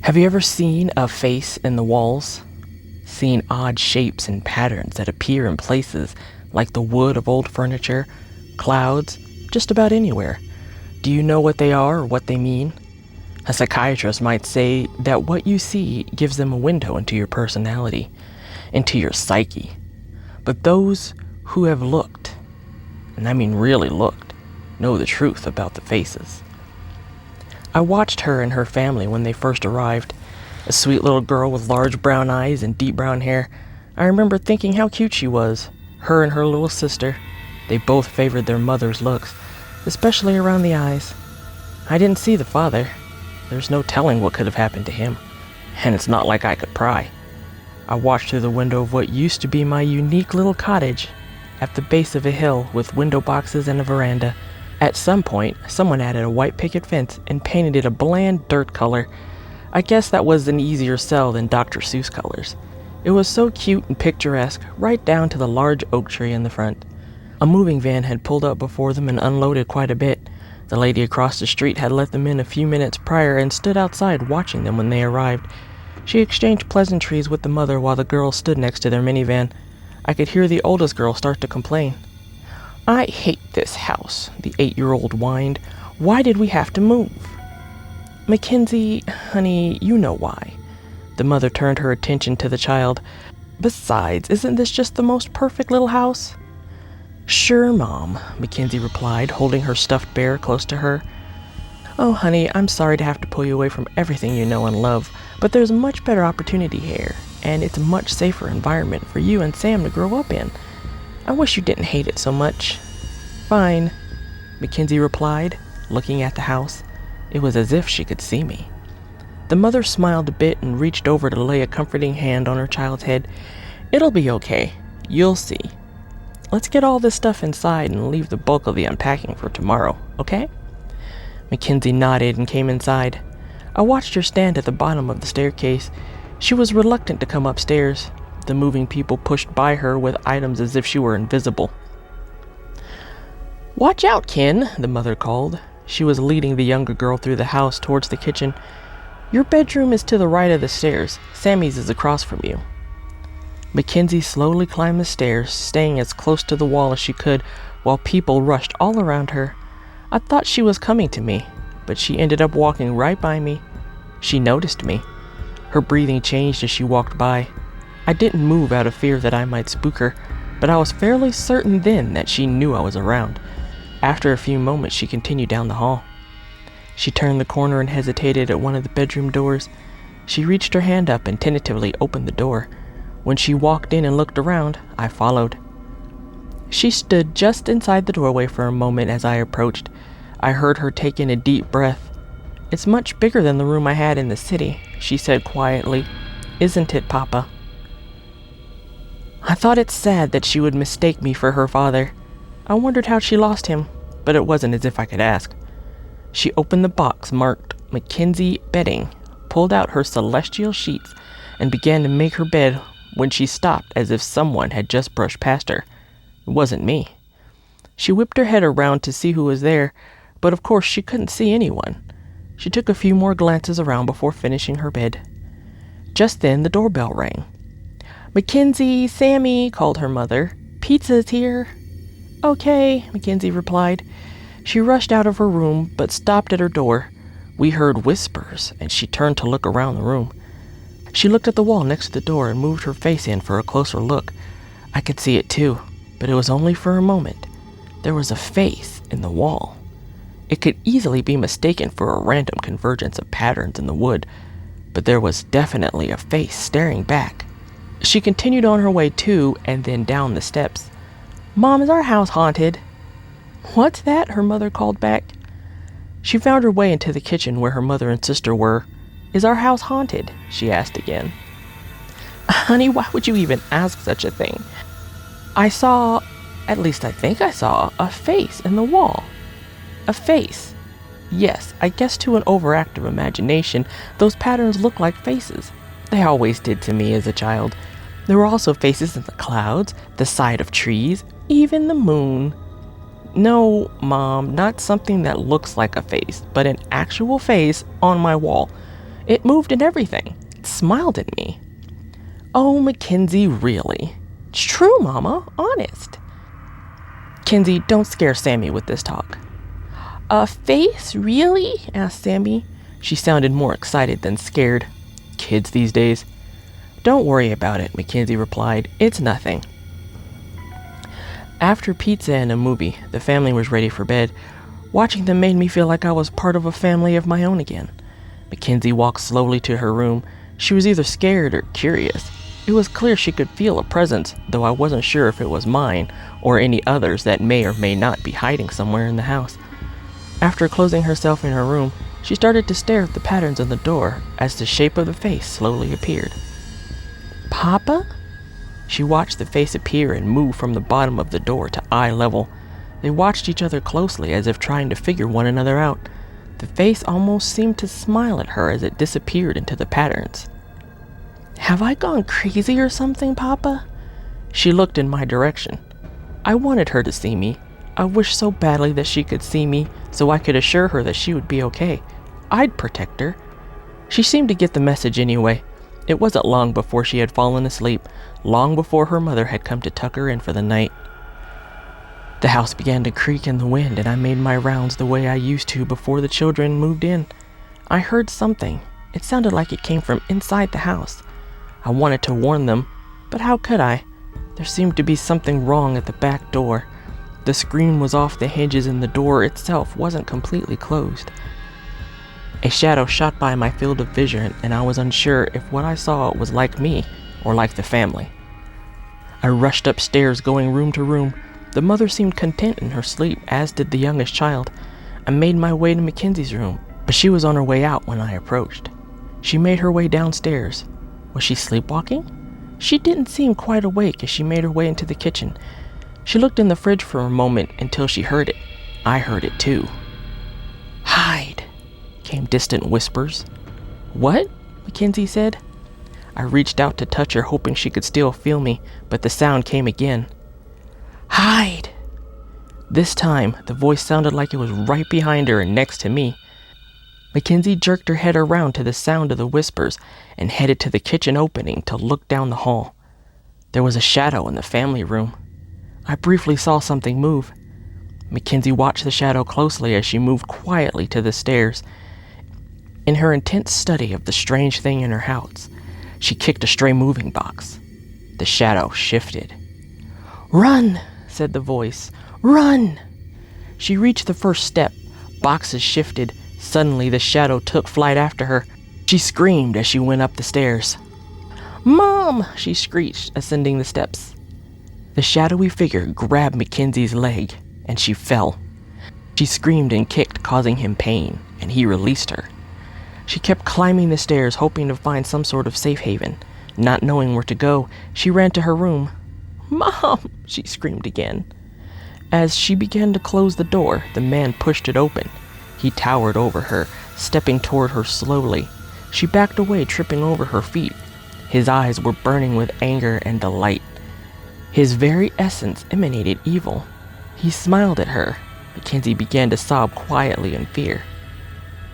Have you ever seen a face in the walls? Seen odd shapes and patterns that appear in places like the wood of old furniture, clouds, just about anywhere? Do you know what they are or what they mean? A psychiatrist might say that what you see gives them a window into your personality, into your psyche. But those who have looked, and I mean really looked, know the truth about the faces. I watched her and her family when they first arrived. A sweet little girl with large brown eyes and deep brown hair. I remember thinking how cute she was. Her and her little sister. They both favored their mother's looks, especially around the eyes. I didn't see the father. There's no telling what could have happened to him. And it's not like I could pry. I watched through the window of what used to be my unique little cottage at the base of a hill with window boxes and a veranda. At some point, someone added a white picket fence and painted it a bland dirt color. I guess that was an easier sell than Dr. Seuss colors. It was so cute and picturesque, right down to the large oak tree in the front. A moving van had pulled up before them and unloaded quite a bit. The lady across the street had let them in a few minutes prior and stood outside watching them when they arrived. She exchanged pleasantries with the mother while the girls stood next to their minivan. I could hear the oldest girl start to complain. "I hate this house," the 8-year-old whined. "Why did we have to move?" "Mackenzie, honey, you know why." The mother turned her attention to the child. "Besides, isn't this just the most perfect little house?" "Sure, Mom," Mackenzie replied, holding her stuffed bear close to her. "Oh, honey, I'm sorry to have to pull you away from everything you know and love, but there's a much better opportunity here, and it's a much safer environment for you and Sam to grow up in. I wish you didn't hate it so much." "Fine," Mackenzie replied, looking at the house. It was as if she could see me. The mother smiled a bit and reached over to lay a comforting hand on her child's head. "It'll be okay. You'll see. Let's get all this stuff inside and leave the bulk of the unpacking for tomorrow, okay?" Mackenzie nodded and came inside. I watched her stand at the bottom of the staircase. She was reluctant to come upstairs. The moving people pushed by her with items as if she were invisible. "Watch out, Ken," the mother called. She was leading the younger girl through the house towards the kitchen. "Your bedroom is to the right of the stairs. Sammy's is across from you." Mackenzie slowly climbed the stairs, staying as close to the wall as she could, while people rushed all around her. I thought she was coming to me, but she ended up walking right by me. She noticed me. Her breathing changed as she walked by. I didn't move out of fear that I might spook her, but I was fairly certain then that she knew I was around. After a few moments, she continued down the hall. She turned the corner and hesitated at one of the bedroom doors. She reached her hand up and tentatively opened the door. When she walked in and looked around, I followed. She stood just inside the doorway for a moment as I approached. I heard her take in a deep breath. "It's much bigger than the room I had in the city," she said quietly. "Isn't it, Papa?" I thought it sad that she would mistake me for her father. I wondered how she lost him, but it wasn't as if I could ask. She opened the box marked Mackenzie Bedding, pulled out her celestial sheets, and began to make her bed when she stopped as if someone had just brushed past her. It wasn't me. She whipped her head around to see who was there, but of course she couldn't see anyone. She took a few more glances around before finishing her bed. Just then the doorbell rang. "Mackenzie, Sammy," called her mother. "Pizza's here." "Okay," Mackenzie replied. She rushed out of her room, but stopped at her door. We heard whispers, and she turned to look around the room. She looked at the wall next to the door and moved her face in for a closer look. I could see it too, but it was only for a moment. There was a face in the wall. It could easily be mistaken for a random convergence of patterns in the wood, but there was definitely a face staring back. She continued on her way to and then down the steps. "Mom, is our house haunted?" "What's that?" her mother called back. She found her way into the kitchen where her mother and sister were. "Is our house haunted?" she asked again. "Honey, why would you even ask such a thing? I saw, at least I think I saw, a face in the wall." "A face?" "Yes, I guess to an overactive imagination, those patterns look like faces. They always did to me as a child. There were also faces in the clouds, the side of trees, even the moon." "No, Mom, not something that looks like a face, but an actual face on my wall. It moved and everything. It smiled at me. Oh, Mackenzie, really? It's true, Mama. Honest. Kenzie, don't scare Sammy with this talk. A face? Really? Asked Sammy. She sounded more excited than scared. Kids these days. Don't worry about it, Mackenzie replied. It's nothing. After pizza and a movie, the family was ready for bed. Watching them made me feel like I was part of a family of my own again. Mackenzie walked slowly to her room. She was either scared or curious. It was clear she could feel a presence, though I wasn't sure if it was mine or any others that may or may not be hiding somewhere in the house. After closing herself in her room, she started to stare at the patterns on the door as the shape of the face slowly appeared. Papa? She watched the face appear and move from the bottom of the door to eye level. They watched each other closely as if trying to figure one another out. The face almost seemed to smile at her as it disappeared into the patterns. Have I gone crazy or something, Papa? She looked in my direction. I wanted her to see me. I wished so badly that she could see me so I could assure her that she would be okay. I'd protect her. She seemed to get the message anyway. It wasn't long before she had fallen asleep, long before her mother had come to tuck her in for the night. The house began to creak in the wind, and I made my rounds the way I used to before the children moved in. I heard something. It sounded like it came from inside the house. I wanted to warn them, but how could I? There seemed to be something wrong at the back door. The screen was off the hinges and the door itself wasn't completely closed. A shadow shot by my field of vision, and I was unsure if what I saw was like me or like the family. I rushed upstairs, going room to room. The mother seemed content in her sleep, as did the youngest child. I made my way to Mackenzie's room, but she was on her way out when I approached. She made her way downstairs. Was she sleepwalking? She didn't seem quite awake as she made her way into the kitchen. She looked in the fridge for a moment until she heard it. I heard it too. Hide, came distant whispers. What? Mackenzie said. I reached out to touch her, hoping she could still feel me, but the sound came again. Hide! This time, the voice sounded like it was right behind her and next to me. Mackenzie jerked her head around to the sound of the whispers and headed to the kitchen opening to look down the hall. There was a shadow in the family room. I briefly saw something move. Mackenzie watched the shadow closely as she moved quietly to the stairs. In her intense study of the strange thing in her house, she kicked a stray moving box. The shadow shifted. Run, said the voice. Run! She reached the first step. Boxes shifted. Suddenly, the shadow took flight after her. She screamed as she went up the stairs. Mom! She screeched, ascending the steps. The shadowy figure grabbed Mackenzie's leg, and she fell. She screamed and kicked, causing him pain, and he released her. She kept climbing the stairs, hoping to find some sort of safe haven. Not knowing where to go, she ran to her room. Mom! She screamed again. As she began to close the door, the man pushed it open. He towered over her, stepping toward her slowly. She backed away, tripping over her feet. His eyes were burning with anger and delight. His very essence emanated evil. He smiled at her. Mackenzie began to sob quietly in fear.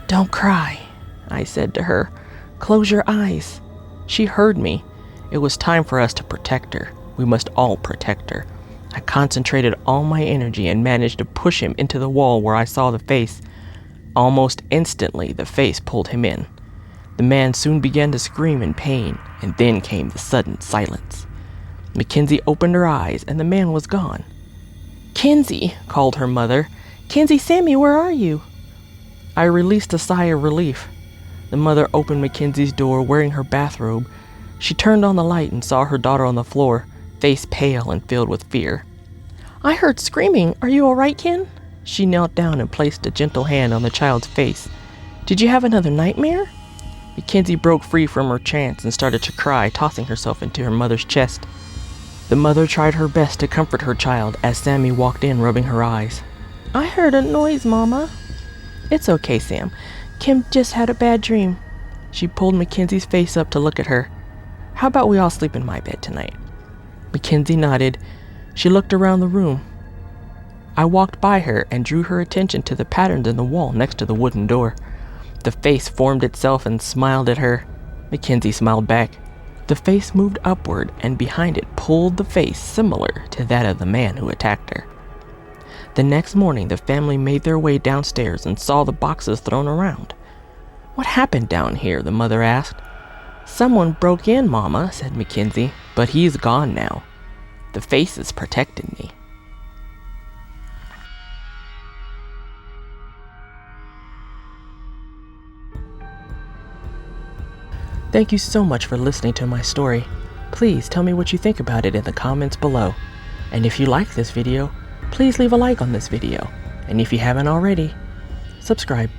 Don't cry, I said to her. Close your eyes. She heard me. It was time for us to protect her. We must all protect her. I concentrated all my energy and managed to push him into the wall where I saw the face. Almost instantly, the face pulled him in. The man soon began to scream in pain, and then came the sudden silence. Mackenzie opened her eyes, and the man was gone. Kenzie, called her mother. Kenzie, Sammy, where are you? I released a sigh of relief. The mother opened Mackenzie's door wearing her bathrobe. She turned on the light and saw her daughter on the floor, face pale and filled with fear. I heard screaming. Are you all right, Ken? She knelt down and placed a gentle hand on the child's face. Did you have another nightmare? Mackenzie broke free from her trance and started to cry, tossing herself into her mother's chest. The mother tried her best to comfort her child as Sammy walked in, rubbing her eyes. I heard a noise, Mama. It's okay, Sam. Kim just had a bad dream. She pulled Mackenzie's face up to look at her. How about we all sleep in my bed tonight? Mackenzie nodded. She looked around the room. I walked by her and drew her attention to the patterns in the wall next to the wooden door. The face formed itself and smiled at her. Mackenzie smiled back. The face moved upward, and behind it pulled the face similar to that of the man who attacked her. The next morning, the family made their way downstairs and saw the boxes thrown around. "What happened down here?" the mother asked. "Someone broke in, Mama," said Mackenzie, "but he's gone now. The face is protecting me." Thank you so much for listening to my story. Please tell me what you think about it in the comments below. And if you like this video, please leave a like on this video. And if you haven't already, subscribe.